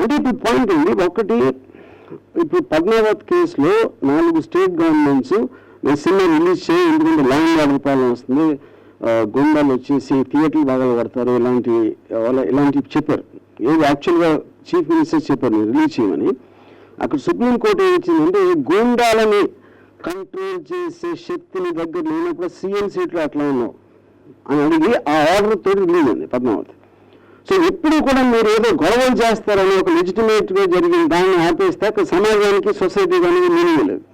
అంటే ఇప్పుడు పాయింట్ ఉంది ఒకటి. ఇప్పుడు పద్మావత్ కేసులో 4 స్టేట్ గవర్నమెంట్స్ సినిమా రిలీజ్ చేయి, ఎందుకంటే ల్యాండ్ ఆర్డర్ ప్రాబ్లం వస్తుంది, గుండాలు వచ్చేసి థియేటర్లు బాగా కడతారు, ఇలాంటివి చెప్పారు. ఏది యాక్చువల్గా చీఫ్ మినిస్టర్ చెప్పారు రిలీజ్ చేయమని. అక్కడ సుప్రీంకోర్టు ఏం ఇచ్చిందంటే గూండాలని కంట్రోల్ చేసే శక్తిని దగ్గర లేనప్పుడు సీఎం సీట్లు అట్లా ఉన్నావు అని అడిగి ఆ ఆర్డర్ తోటి రిలీజ్ అయింది పద్మావతి. సో ఎప్పుడు కూడా మీరు ఏదో గొడవలు చేస్తారని ఒక లెజిటిమేట్గా జరిగిన దాన్ని ఆపేస్తే అక్కడ సమాజానికి సొసైటీకి అనేది మీనింగ్ లేదు.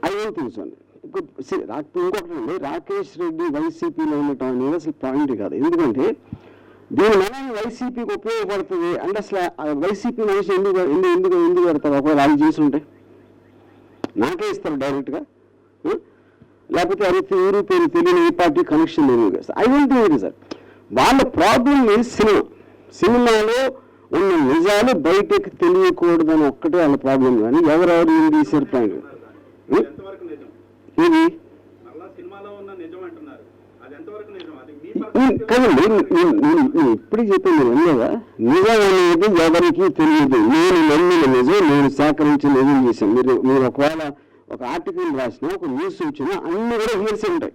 అదేం తెలుసండి. ఇప్పుడు ఇంకొకటి అండి, రాకేష్ రెడ్డి వైసీపీలో ఉండటం అనేది అసలు పాయింట్ కాదు. ఎందుకంటే దీని మనం వైసీపీకి ఉపయోగపడుతుంది అంటే అసలు వైసీపీ మనిషి ఎందుకు పెడతారు? ఒకవేళ వాళ్ళు చేసి ఉంటే నాకే ఇస్తారు డైరెక్ట్గా, లేకపోతే అది ఊరు పేరు తెలియని ఈ పార్టీ కనెక్షన్ నేను చేస్తాను. I don't think sir. వాళ్ళ ప్రాబ్లం ఇది సినిమాలో ఉన్న నిజాలు బయటకు తెలియకూడదని ఒక్కటే వాళ్ళ ప్రాబ్లం. కానీ ఎవరెవరు ఏం తీసారు పాయింట్ ఇది కదండి. నేను ఇప్పుడే చెప్పాను వెళ్ళేదా, నిజం అనేది ఎవరికి తెలియదు. నేను నమ్మిన నిజం, నేను సేకరించిన నిజం చేశాను. మీరు ఒకవేళ ఒక ఆర్టికల్ రాసినా, ఒక న్యూస్ వచ్చినా అన్ని కూడా హీర్స్ ఉంటాయి.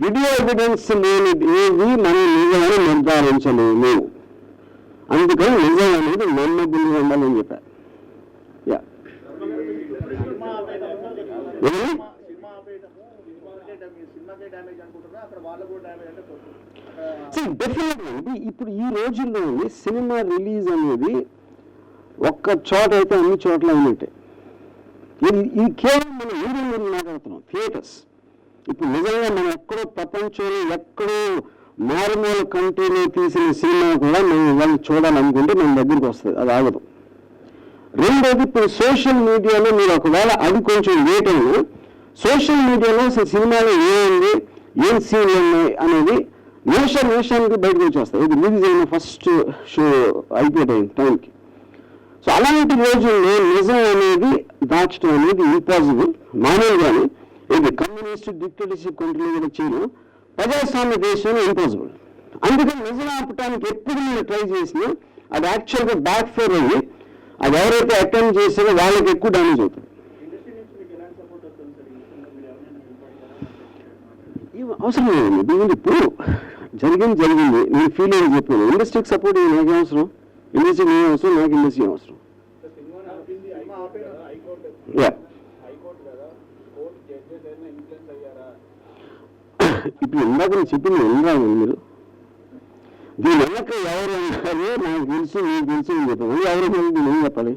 వీడియో ఎవిడెన్స్ లేనిది ఏది మనం నిజమని నిర్ధారించలేము. అందుకని నిజం అనేది నమ్మబుల్గా ఉండాలని చెప్పారు. డెఫినెట్గా ఇప్పుడు ఈ రోజుల్లో సినిమా రిలీజ్ అనేది ఒక్క చోట అయితే అన్ని చోట్ల అయినట్టే. ఇది కేవలం మనం ఇండియా గురించి మాట్లాడుతున్నాం, థియేటర్స్. ఇప్పుడు నిజంగా మనం ఎక్కడో ప్రపంచంలో ఎక్కడో మారుమూల కంట్రీలో తీసిన సినిమా కూడా మనం ఇవాళ చూడాలనుకుంటే మన దగ్గరికి వస్తుంది, అది ఆగదు. రెండోది ఇప్పుడు సోషల్ మీడియాలో మీరు ఒకవేళ అది కొంచెం లేట్ అయినా సోషల్ మీడియాలో అసలు సినిమాలో ఏముంది, ఏం సీన్లు ఉన్నాయి అనేది నిమిషానికి బయటకు వచ్చేస్తాయి. ఇది రిలీజ్ అయిన ఫస్ట్ షో అయిపోయే టైంకి. సో అలాంటి రోజుల్లో నిజం అనేది దాచడం అనేది ఇంపాసిబుల్. మామూలుగానే ఇది కమ్యూనిస్ట్ డిక్టేటర్షిప్ కంట్రీలో కూడా చేయడం, ప్రజాస్వామ్య దేశంలో ఇంపాసిబుల్. అందుకని నిజం ఆపటానికి ఎప్పుడు నేను ట్రై చేసినా అది యాక్చువల్గా బ్యాక్ ఫైర్ అయ్యి అది ఎవరైతే అటెంప్ట్ చేసారో వాళ్ళకి ఎక్కువ డ్యామేజ్ అవుతుంది. అవసరం లేదండి. దీనికి ఇప్పుడు జరిగింది. నేను ఫీల్ అయ్యి చెప్పాను, ఇండస్ట్రీకి సపోర్ట్ నాకేం అవసరం, ఇండస్ట్రీకి ఏం అవసరం, నాకు ఇండస్ట్రీ ఏం అవసరం. ఇప్పుడు ఇందాక నేను చెప్పింది వినరాదు మీరు. దీని వెనక ఎవరు అన్నారో నాకు తెలుసు, నీకు తెలుసు అని చెప్పాను. ఎవరు నేను చెప్పాలి?